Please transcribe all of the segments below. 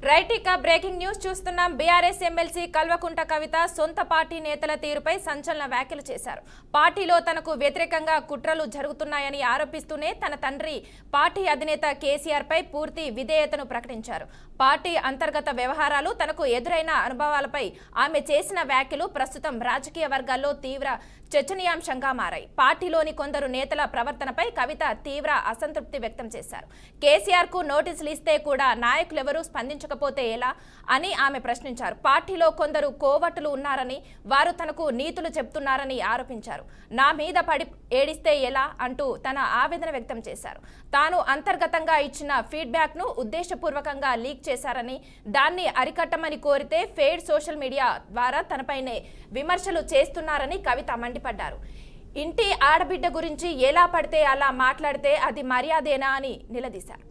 Right ఇక breaking news చూస్తున్నాం. BRS MLC Kalvakuntla కవిత సొంత పార్టీ నేతల తీరుపై సంచలన వ్యాఖ్యలు చేశారు. పార్టీలో తనకు వ్యతిరేకంగా కుట్రలు జరుగుతున్నాయని ఆరోపిస్తూనే తన తండ్రి పార్టీ అధినేత కేసీఆర్ పై పూర్తి విధేయతను ప్రకటించారు. పార్టీ అంతర్గత వ్యవహారాలు తనకు ఎదురైన అనుభవాలపై ఆమె చేసిన వ్యాఖ్యలు ప్రస్తుతం రాజకీయ వర్గాల్లో తీవ్ర చర్చనీయాంశంగా మారాయి. పార్టీలోని కొందరు నేతల ప్రవర్తనపై కవిత తీవ్ర అసంతృప్తి వ్యక్తం చేశారు. కేసీఆర్ కు నోటీసులు ఇస్తే కూడా నాయకులెవరూ స్పందించకపోతే ఎలా అని ఆమె ప్రశ్నించారు. పార్టీలో కొందరు కోవట్టులు ఉన్నారని, వారు తనకు నీతులు చెప్తున్నారని ఆరోపించారు. నా మీద పడి ఏడిస్తే ఎలా అంటూ తన ఆవేదన వ్యక్తం చేశారు. తాను అంతర్గతంగా ఇచ్చిన ఫీడ్బ్యాక్ ను ఉద్దేశపూర్వకంగా లీక్ చేశారని, దాన్ని అరికట్టమని కోరితే ఫెయిడ్ సోషల్ మీడియా ద్వారా తనపైనే విమర్శలు చేస్తున్నారని కవిత మండిపడ్డారు. ఇంటి ఆడబిడ్డ గురించి ఎలా పడితే అలా మాట్లాడితే అది మర్యాదేనా అని నిలదీశారు.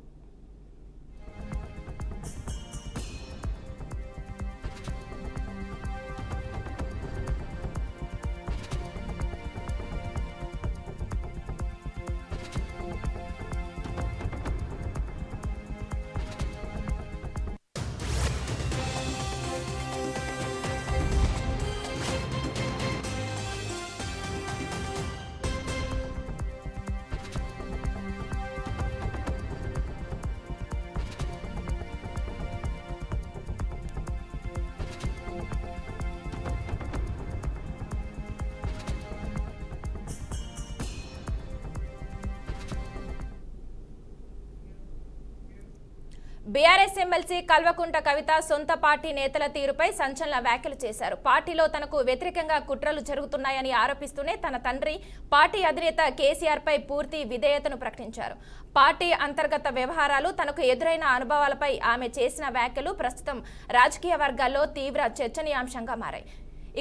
బీఆర్ఎస్ ఎమ్మెల్సీ కల్వకుంట కవిత సొంత పార్టీ నేతల తీరుపై సంచలన వ్యాఖ్యలు చేశారు. పార్టీలో తనకు వ్యతిరేకంగా కుట్రలు జరుగుతున్నాయని ఆరోపిస్తూనే తన తండ్రి పార్టీ అధినేత కేసీఆర్ పై పూర్తి విధేయతను ప్రకటించారు. పార్టీ అంతర్గత వ్యవహారాలు తనకు ఎదురైన అనుభవాలపై ఆమె చేసిన వ్యాఖ్యలు ప్రస్తుతం రాజకీయ వర్గాల్లో తీవ్ర చర్చనీయాంశంగా మారాయి.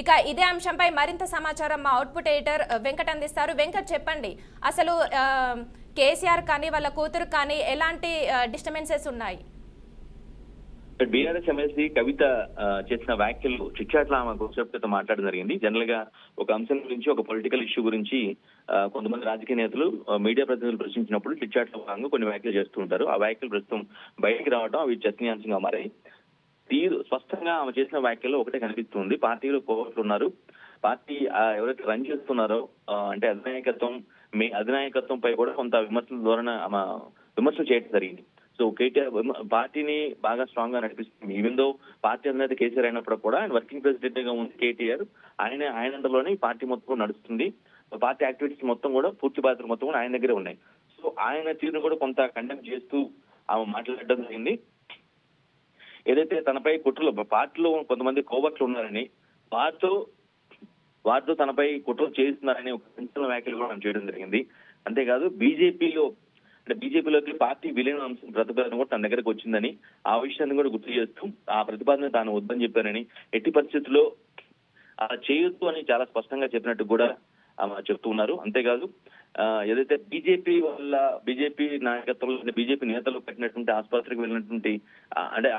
ఇక ఇదే అంశంపై మరింత సమాచారం మా అవుట్పుట్ ఎడిటర్ వెంకట్ అందిస్తారు. వెంకట్, చెప్పండి, అసలు కేసీఆర్ కానీ వాళ్ళ కూతురు కానీ ఎలాంటి డిస్టర్బెన్సెస్ ఉన్నాయి? బీఆర్ఎస్ ఎమ్మెల్సీ కవిత చేసిన వ్యాఖ్యలు చిట్చాట్ల ఆమె గురించి మాట్లాడడం జరిగింది. జనరల్ గా ఒక అంశం గురించి, ఒక పొలిటికల్ ఇష్యూ గురించి కొంతమంది రాజకీయ నేతలు మీడియా ప్రతినిధులు ప్రశ్నించినప్పుడు చిట్చాట్ల భాగంగా కొన్ని వ్యాఖ్యలు చేస్తూ ఉంటారు. ఆ వ్యాఖ్యలు ప్రస్తుతం బయటికి రావడం అవి చర్చనీయాంశంగా మారాయి. స్పష్టంగా ఆమె చేసిన వ్యాఖ్యల్లో ఒకటే కనిపిస్తుంది. పార్టీలో కోవట్లు ఉన్నారు. పార్టీ ఎవరైతే రన్ చేస్తున్నారో అంటే అధినాయకత్వంపై కూడా కొంత విమర్శల ద్వారా ఆమె విమర్శలు చేయడం జరిగింది. సో కేటీఆర్ పార్టీని బాగా స్ట్రాంగ్ గా నడిపిస్తుంది. ఈవెన్ దో పార్టీ అధినేత కేసీఆర్ అయినప్పుడు కూడా ఆయన వర్కింగ్ ప్రెసిడెంట్ గా ఉంది కేటీఆర్. ఆయనంతలోనే ఈ పార్టీ మొత్తం నడుస్తుంది. పార్టీ యాక్టివిటీస్ మొత్తం కూడా పూర్తి బాధ్యతలు మొత్తం కూడా ఆయన దగ్గరే ఉన్నాయి. సో ఆయన తీరును కూడా కొంత కండెమ్ చేస్తూ ఆమె మాట్లాడడం జరిగింది. ఏదైతే తనపై కుట్రలు, పార్టీలో కొంతమంది కోవట్లు ఉన్నారని, వారితో తనపై కుట్రలు చేస్తున్నారని ఒక సంచలన వ్యాఖ్యలు కూడా చేయడం జరిగింది. అంతేకాదు బీజేపీలోకి పార్టీ విలీన అంశం ప్రతిపాదన కూడా తన దగ్గరకు వచ్చిందని, ఆ విషయాన్ని కూడా గుర్తు చేస్తూ ఆ ప్రతిపాదన తాను వద్దని చెప్పారని, ఎట్టి పరిస్థితుల్లో అలా చేయొద్దు అని చాలా స్పష్టంగా చెప్పినట్టు కూడా చెప్తూ ఉన్నారు. అంతేకాదు ఏదైతే బీజేపీ నాయకత్వంలో బీజేపీ నేతలు కట్టినటువంటి ఆసుపత్రికి వెళ్ళినటువంటి అంటే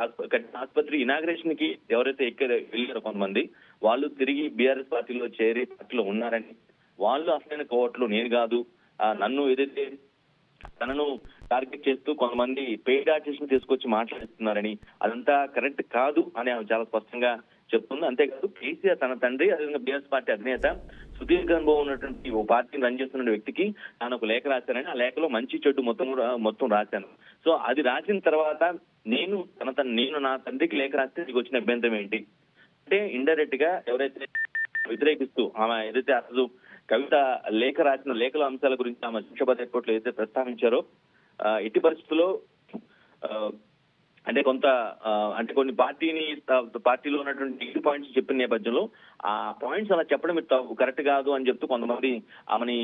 ఆసుపత్రి ఇనాగ్రేషన్ కి ఎవరైతే వెళ్ళారో కొంతమంది, వాళ్ళు తిరిగి బీఆర్ఎస్ పార్టీలో చేరి పార్టీలో ఉన్నారని, వాళ్ళు అసలైన కోవట్లు నేను కాదు, తనను టార్గెట్ చేస్తూ కొంతమంది పెయిడ్ ఆర్టిస్ట్ తీసుకొచ్చి మాట్లాడుతున్నారని, అదంతా కరెక్ట్ కాదు అని ఆమె చాలా స్పష్టంగా చెప్తుంది. అంతేకాదు కేసీఆర్ తన తండ్రి, అదేవిధంగా బీఆర్ఎస్ పార్టీ అధినేత, సుదీర్ఘ అనుభవం ఉన్నటువంటి ఓ పార్టీని రన్ చేస్తున్న వ్యక్తికి తాను ఒక లేఖ రాశానని, ఆ లేఖలో మంచి చెడు మొత్తం రాశాను. సో అది రాసిన తర్వాత నేను నా తండ్రికి లేఖ రాస్తే నీకు వచ్చిన అభ్యంతరం ఏంటి అంటే, ఇండైరెక్ట్ గా ఎవరైతే వ్యతిరేకిస్తూ ఆమె ఏదైతే అసలు కవిత రాసిన లేఖల అంశాల గురించి ఆమె శిక్షాపద కోర్టులో ఏదైతే ప్రస్తావించారో, ఎట్టి పరిస్థితుల్లో అంటే కొన్ని పార్టీలో ఉన్నటువంటి నెగిటివ్ పాయింట్స్ చెప్పిన నేపథ్యంలో ఆ పాయింట్స్ అలా చెప్పడం కరెక్ట్ కాదు అని చెప్తూ కొంతమంది ఆమెని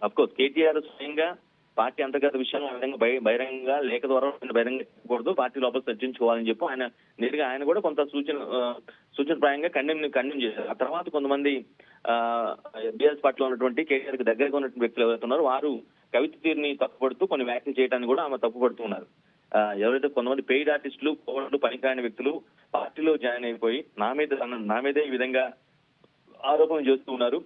అఫ్కోర్స్ కేటీఆర్ స్వయంగా పార్టీ అంతర్గత విషయాలు ఆ విధంగా బహిరంగంగా లేఖ ద్వారా బహిరంగ చెప్పకూడదు, పార్టీ లోపల చర్చించుకోవాలని చెప్పి ఆయన కూడా కొంత సూచనప్రాయంగా ఖండన చేశారు. ఆ తర్వాత కొంతమంది బీఆర్ఎస్ పార్టీలో ఉన్నటువంటి కేటీఆర్ కి దగ్గరగా ఉన్నటువంటి వ్యక్తులు ఎవరైతే ఉన్నారో వారు కవిత తీరుని తప్పుపడుతూ కొన్ని వ్యాఖ్యలు చేయడానికి కూడా ఆమె తప్పుపడుతున్నారు. ఎవరైతే కొంతమంది పెయిడ్ ఆర్టిస్టులు, కోవట్లు, పనికిరాని వ్యక్తులు పార్టీలో జాయిన్ అయిపోయి నా మీదే ఈ విధంగా ఆరోపణలు చేస్తూ ఉన్నారు.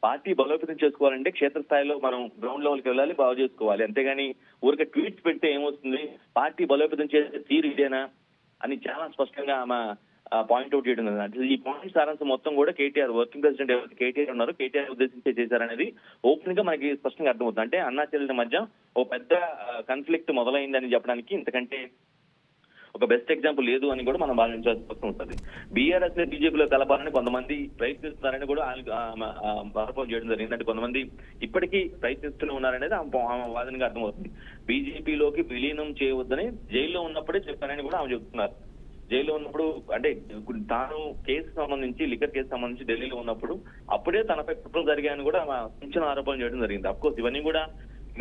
పార్టీ బలోపేతం చేసుకోవాలంటే క్షేత్రస్థాయిలో మనం గ్రౌండ్ లెవెల్కి వెళ్ళాలి, బాగు చేసుకోవాలి. అంతేగాని ఊరికే ట్వీట్స్ పెడితే ఏమొస్తుంది? పార్టీ బలోపేతం చేసే తీరు ఇదేనా? అని చాలా స్పష్టంగా ఆమె పాయింట్ అవుట్ చేయడం జరిగింది. ఈ పాయింట్ సారాంశం మొత్తం కూడా కేటీఆర్ వర్కింగ్ ప్రెసిడెంట్ ఎవరైతే కేటీఆర్ ఉన్నారో కేటీఆర్ ఉద్దేశించి చేశారనేది ఓపెన్ గా మనకి స్పష్టంగా అర్థమవుతుంది. అంటే అన్నా చెల్లెల మధ్య ఓ పెద్ద కాన్ఫ్లిక్ట్ మొదలైందని చెప్పడానికి ఇంతకంటే ఒక బెస్ట్ ఎగ్జాంపుల్ లేదు అని కూడా మనం భావించాల్సిన అవసరం ఉంటుంది. బీఆర్ఎస్ ని బీజేపీలో కలపాలని కొంతమంది ప్రయత్నిస్తున్నారని కూడా ఆరోపణ చేయడం జరిగింది. అంటే కొంతమంది ఇప్పటికీ ప్రయత్నిస్తూనే ఉన్నారనేది ఆమె వాదనగా అర్థమవుతుంది. బీజేపీలోకి విలీనం చేయవద్దని జైల్లో ఉన్నప్పుడే చెప్పారని కూడా ఆమె చెప్తున్నారు. జైల్లో ఉన్నప్పుడు అంటే తాను కేసు సంబంధించి లిక్కర్ కేసు సంబంధించి ఢిల్లీలో ఉన్నప్పుడు అప్పుడే తనపై కుట్రలు జరిగాయని కూడా ఆమె సంచలన ఆరోపణలు చేయడం జరిగింది. అఫ్కోర్స్ ఇవన్నీ కూడా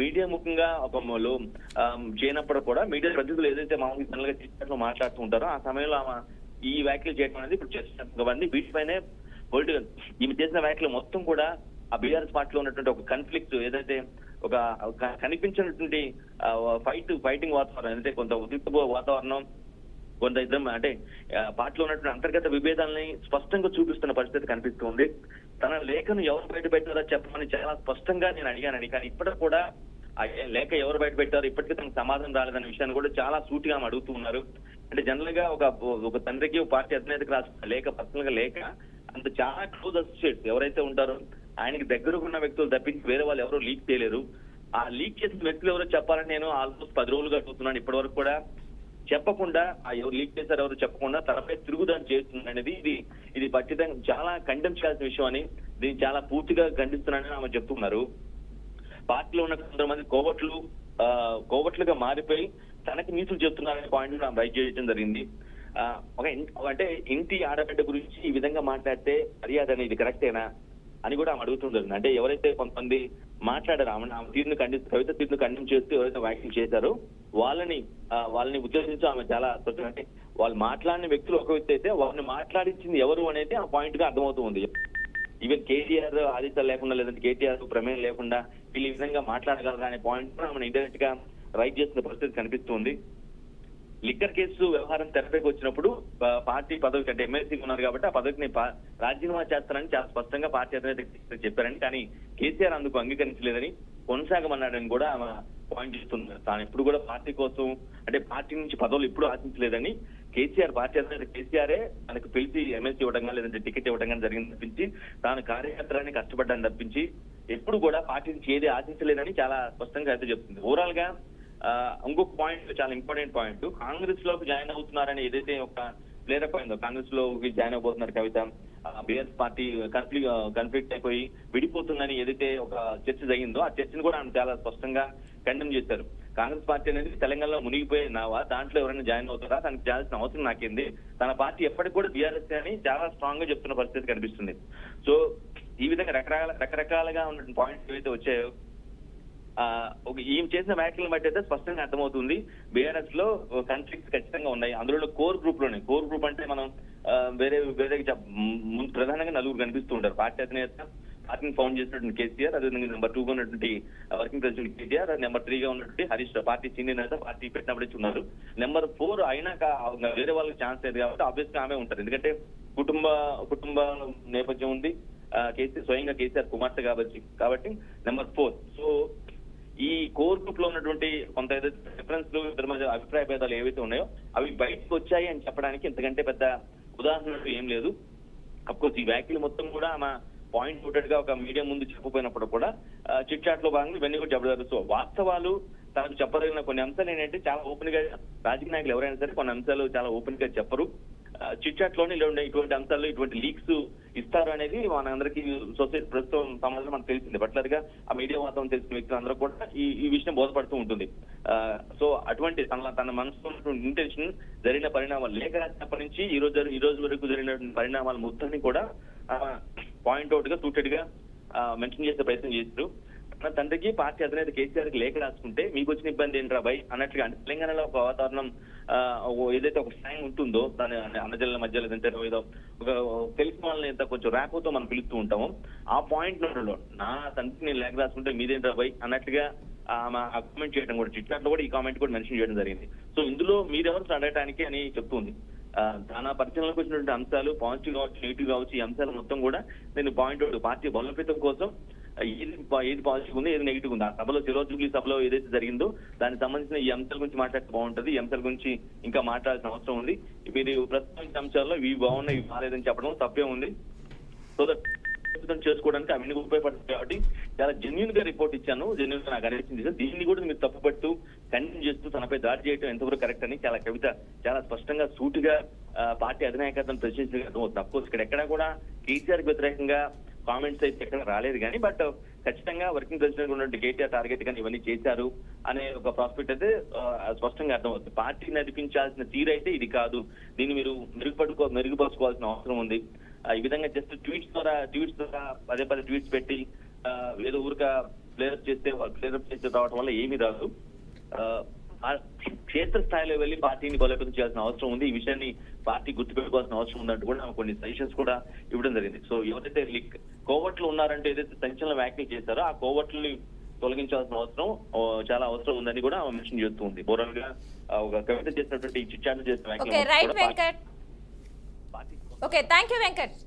మీడియా ముఖ్యంగా ఒక చేయనప్పుడు కూడా మీడియా ప్రతినిధులు ఏదైతే మామూలుగా జనరల్ గా చిట్చాట్లో మాట్లాడుతూ ఉంటారో ఆ సమయంలో ఆమె ఈ వ్యాఖ్యలు చేయడం అనేది ఇప్పుడు చర్చించబడింది. వీటిపైనే పొలిటికల్ ఈమె చేసిన వ్యాఖ్యలు మొత్తం కూడా ఆ బీఆర్ఎస్ పార్టీలో ఉన్నటువంటి ఒక కాన్ఫ్లిక్ట్ ఏదైతే ఒక కనిపించినటువంటి ఫైటింగ్ వాతావరణం ఏదైతే కొంత ఉద్రిక్త వాతావరణం కొంత ఇద్దరం అంటే పార్టీలో ఉన్నటువంటి అంతర్గత విభేదాలని స్పష్టంగా చూపిస్తున్న పరిస్థితి కనిపిస్తుంది. తన లేఖను ఎవరు బయట పెట్టారో చెప్పమని చాలా స్పష్టంగా నేను అడిగానని, కానీ ఇప్పటికి కూడా ఆ లేఖ ఎవరు బయట పెట్టారో ఇప్పటికీ తనకు సమాధానం రాలేదనే విషయాన్ని కూడా చాలా సూటిగా అడుగుతూ ఉన్నారు. అంటే జనరల్ గా ఒక తండ్రికి పార్టీ అధినేతకు రాసిన లేఖ పర్సనల్ గా లేఖ అంత చాలా క్లోజ్ అసోసియేట్స్ ఎవరైతే ఉంటారో ఆయనకి దగ్గరగా ఉన్న వ్యక్తులు తప్పించి వేరే వాళ్ళు ఎవరో లీక్ చేయలేరు. ఆ లీక్ చేసిన వ్యక్తులు ఎవరో చెప్పాలని నేను ఆల్మోస్ట్ 10 రోజులుగా అడుగుతున్నాను. ఇప్పటి వరకు కూడా చెప్పకుండా ఆ ఎవరు లీక్ చేశారు ఎవరు చెప్పకుండా తనపై తిరుగుదాడి చేస్తుంది అనేది ఇది ఖచ్చితంగా చాలా ఖండం చేయాల్సిన విషయం అని దీన్ని చాలా పూర్తిగా ఖండిస్తున్నానని ఆమె చెప్తున్నారు. పార్టీలో ఉన్న కొంతమంది కోవట్లుగా మారిపోయి తనకి నీతులు చెప్తున్నారనే పాయింట్ ఆమె రైట్ చేయడం జరిగింది. అంటే ఇంటి ఆడబిడ్డ గురించి ఈ విధంగా మాట్లాడితే మర్యాద అనేది కరెక్టేనా అని కూడా ఆమె అడుగుతుంటుంది. అంటే ఎవరైతే కొంతమంది మాట్లాడారు ఆమె తీరును కవిత తీరును ఖండం చేస్తూ ఎవరైతే వ్యాఖ్యలు చేశారో వాళ్ళని ఉద్దేశించి ఆమె చాలా అంటే వాళ్ళు మాట్లాడిన వ్యక్తులు ఒక వ్యక్తి అయితే వాళ్ళని మాట్లాడించింది ఎవరు అనేది ఆ పాయింట్ గా అర్థమవుతూ ఉంది. ఈవెన్ కేటీఆర్ ఆదిత్య లేకుండా లేదంటే కేటీఆర్ ప్రమేయం లేకుండా వీళ్ళు ఈ విధంగా మాట్లాడగలరా అనే పాయింట్ కూడా ఆమె ఇండైరెక్ట్ గా రైట్ చేస్తున్న పరిస్థితి కనిపిస్తుంది. లిక్కర్ కేసు వ్యవహారం తెరపైకి వచ్చినప్పుడు పార్టీ పదవికి అంటే ఎమ్మెల్సీకి ఉన్నారు కాబట్టి ఆ పదవిని రాజీనామా చేస్తారని చాలా స్పష్టంగా పార్టీ అధినేత చెప్పారని, కానీ కేసీఆర్ అందుకు అంగీకరించలేదని కొనసాగమన్నాడని కూడా ఆమె పాయింట్ చేస్తుంది. తాను ఎప్పుడు కూడా పార్టీ కోసం అంటే పార్టీ నుంచి పదవులు ఎప్పుడు ఆశించలేదని పార్టీ అధినేత కేసీఆరే తనకు పిలిచి ఎమ్మెల్సీ ఇవ్వడం కానీ లేదంటే టికెట్ ఇవ్వడం కానీ జరిగింది తప్పించి తాను కార్యకర్తలని కష్టపడ్డాన్ని తప్పించి ఎప్పుడు కూడా పార్టీ నుంచి ఏది ఆశించలేదని చాలా స్పష్టంగా అయితే చెప్తుంది. ఓవరాల్ గా ఇంకొక పాయింట్ చాలా ఇంపార్టెంట్ పాయింట్, కాంగ్రెస్ లోకి జాయిన్ అవుతున్నారని ఏదైతే ఒక ప్లేరప్ అయిందో కాంగ్రెస్ లోకి జాయిన్ అయిపోతున్నారు కవిత, బీఆర్ఎస్ పార్టీ కన్ఫ్లిక్ట్ అయిపోయి విడిపోతుందని ఏదైతే ఒక చర్చ జరిగిందో ఆ చర్చను కూడా ఆమె చాలా స్పష్టంగా ఖండం చేశారు. కాంగ్రెస్ పార్టీ అనేది తెలంగాణలో మునిగిపోయినావా, దాంట్లో ఎవరైనా జాయిన్ అవుతారా, తనకు చేయాల్సిన అవసరం నాకేంది, తన పార్టీ ఎప్పటికి కూడా బీఆర్ఎస్ అని చాలా స్ట్రాంగ్ గా చెప్తున్న పరిస్థితి కనిపిస్తుంది. సో ఈ విధంగా రకరకాలుగా ఉన్న పాయింట్స్ ఏవైతే వచ్చాయో ఈమె చేసిన వ్యాఖ్యలను బట్టి అయితే స్పష్టంగా అర్థమవుతుంది బీఆర్ఎస్ లో కాన్ఫ్లిక్ట్స్ ఖచ్చితంగా ఉన్నాయి. అందులో కోర్ గ్రూప్ అంటే మనం వేరే ప్రధానంగా నలుగురు కనిపిస్తూ ఉంటారు. పార్టీ అధినేత, పార్టీని ఫౌండ్ చేసినటువంటి కేసీఆర్, అదేవిధంగా నెంబర్ 2 గా ఉన్నటువంటి వర్కింగ్ ప్రెసిడెంట్ కేటీఆర్, నెంబర్ 3 గా ఉన్నటువంటి హరీష్ రావు, పార్టీ సీనియర్ నేత, పార్టీ పెట్టినప్పుడే ఉన్నారు. నెంబర్ 4 అయినాక వేరే వాళ్ళకి ఛాన్స్ లేదు కాబట్టి ఆబ్వియస్ గా ఆమె ఉంటారు. ఎందుకంటే కుటుంబ నేపథ్యం ఉంది, స్వయంగా కేసీఆర్ కుమార్తె కాబట్టి నెంబర్ 4. సో ఈ కోర్ గ్రూప్ లో ఉన్నటువంటి కొంత ఏదైతే డిఫరెన్స్ ఇద్దరి మధ్య అభిప్రాయ భేదాలు ఏవైతే ఉన్నాయో అవి బయటకు వచ్చాయి అని చెప్పడానికి ఇంతకంటే పెద్ద ఉదాహరణ ఏం లేదు. అఫ్కోర్స్ ఈ వ్యాఖ్యలు మొత్తం కూడా ఆమె పాయింట్ అవుటెడ్ గా ఒక మీడియా ముందు చెప్పపోయినప్పుడు కూడా చిట్ చాట్ లో భాగంగా ఇవన్నీ కూడా చెప్పలేదు. సో వాస్తవాలు తనకు చెప్పదగిన కొన్ని అంశాలు ఏంటంటే చాలా ఓపెన్ గా రాజకీయ నాయకులు ఎవరైనా సరే కొన్ని అంశాలు చాలా ఓపెన్ గా చెప్పరు. చిట్ చాట్ లోనే ఇటువంటి అంశాలు ఇటువంటి లీక్స్ ఇస్తారు అనేది మనందరికీ సొసైటీ ప్రస్తుతం సమాజంలో మనకు తెలిసింది. పర్టికులర్ గా ఆ మీడియా వాతావరణం తెలిసిన వ్యక్తులందరూ కూడా ఈ విషయం బోధపడుతూ ఉంటుంది. సో అటువంటి తన మనసులో ఇంటెన్షన్ జరిగిన పరిణామాలు లేఖ రాసినప్పటి నుంచి ఈ రోజు వరకు జరిగిన పరిణామాలు మొత్తాన్ని కూడా పాయింట్ అవుట్ గా సూటెడ్ గా మెన్షన్ చేసే ప్రయత్నం చేస్తారు. తన తండ్రికి పార్టీ అధినేత కేసీఆర్ కి లేఖ రాసుకుంటే మీకు వచ్చిన ఇబ్బంది ఏంట్రా బై అన్నట్లుగా, అంటే తెలంగాణలో ఒక వాతావరణం ఏదైతే ఒక స్లాంగ్ ఉంటుందో దాని అన్నజల్ల మధ్య లేదంటే ఏదో ఒక తెలిసిన వాళ్ళని ఎంత కొంచెం ర్యాపోతో మనం పిలుస్తూ ఉంటాము, ఆ పాయింట్ లో నా తండ్రికి నేను లేఖ రాసుకుంటే మీదేంట్రా బై అన్నట్లుగా కామెంట్ చేయడం కూడా చిట్చాట్ లో కూడా ఈ కామెంట్ కూడా మెన్షన్ చేయడం జరిగింది. సో ఇందులో మీరెవరు అడగటానికి అని చెప్తుంది. తన పరిచయంలోకి వచ్చినటువంటి అంశాలు పాజిటివ్ కావచ్చు నెగిటివ్ కావచ్చు ఈ అంశాలు మొత్తం కూడా నేను పాయింట్ అవుట్ పార్టీ బలోపేతం కోసం ఏది పాజిటివ్ ఉంది, ఏది నెగిటివ్ ఉంది. ఆ సభలో జూబ్లీ సభలో ఏదైతే జరిగిందో దానికి సంబంధించిన ఈ అంశాల గురించి మాట్లాడితే బాగుంటది. ఈ అంశాల గురించి ఇంకా మాట్లాడాల్సిన అవసరం ఉంది. మీరు ప్రస్తుతం అంశాల్లో ఇవి బాగున్నాయి, ఇవి బాగాలేదని చెప్పడం తప్పే ఉంది. సో దట్ చేసుకోవడానికి అవన్నీ ఉపయోగపడుతుంది. కాబట్టి చాలా జెన్యున్ గా రిపోర్ట్ ఇచ్చాను, జెన్యున్ గా నాకు అనిపించింది. దీన్ని కూడా మీరు తప్పుపట్టు కంటిన్యూ చేస్తూ తనపై దాడి చేయడం ఎంతవరకు కరెక్ట్ అని కవిత చాలా స్పష్టంగా సూటిగా పార్టీ అధినాయకత్వం ప్రశ్నించడం అర్థమవుతుంది. అఫ్కోర్స్ ఇక్కడ ఎక్కడా కూడా కేసీఆర్ వ్యతిరేకంగా కామెంట్స్ అయితే ఎక్కడ రాలేదు కానీ బట్ ఖచ్చితంగా వర్కింగ్ ప్రెసిడెంట్ ఉన్నటువంటి కేటీఆర్ టార్గెట్ కానీ ఇవన్నీ చేశారు అనే ఒక ప్రాస్పెక్ట్ అయితే స్పష్టంగా అర్థమవుతుంది. పార్టీ నడిపించాల్సిన తీరు అయితే ఇది కాదు, దీన్ని మీరు మెరుగుపరుచుకోవాల్సిన అవసరం ఉంది. ఈ విధంగా జస్ట్ ట్వీట్స్ ద్వారా పదే ట్వీట్స్ పెట్టి ఏదో ఊరిక ప్లేరప్ చేస్తే రావడం వల్ల ఏమీ రాదు. క్షేత్ర స్థాయిలో వెళ్లి పార్టీని బలోపేతం చేయాల్సిన అవసరం ఉంది. ఈ విషయాన్ని పార్టీ గుర్తుపెట్టుకోవాల్సిన అవసరం ఉందంటూ కూడా కొన్ని సజెషన్స్ కూడా ఇవ్వడం జరిగింది. సో ఎవరైతే కోవట్లు ఉన్నారంటే ఏదైతే సంచలన వ్యాఖ్యలు చేశారో ఆ కోవట్లని తొలగించాల్సిన అవసరం చాలా అవసరం ఉందని కూడా మెన్షన్ చేస్తూ ఉంది. ఓవరాల్ గా ఒక కవిత చేసినటువంటి చిట్చాట్లు చేసిన ఓకే, థ్యాంక్ యూ వెంకట్.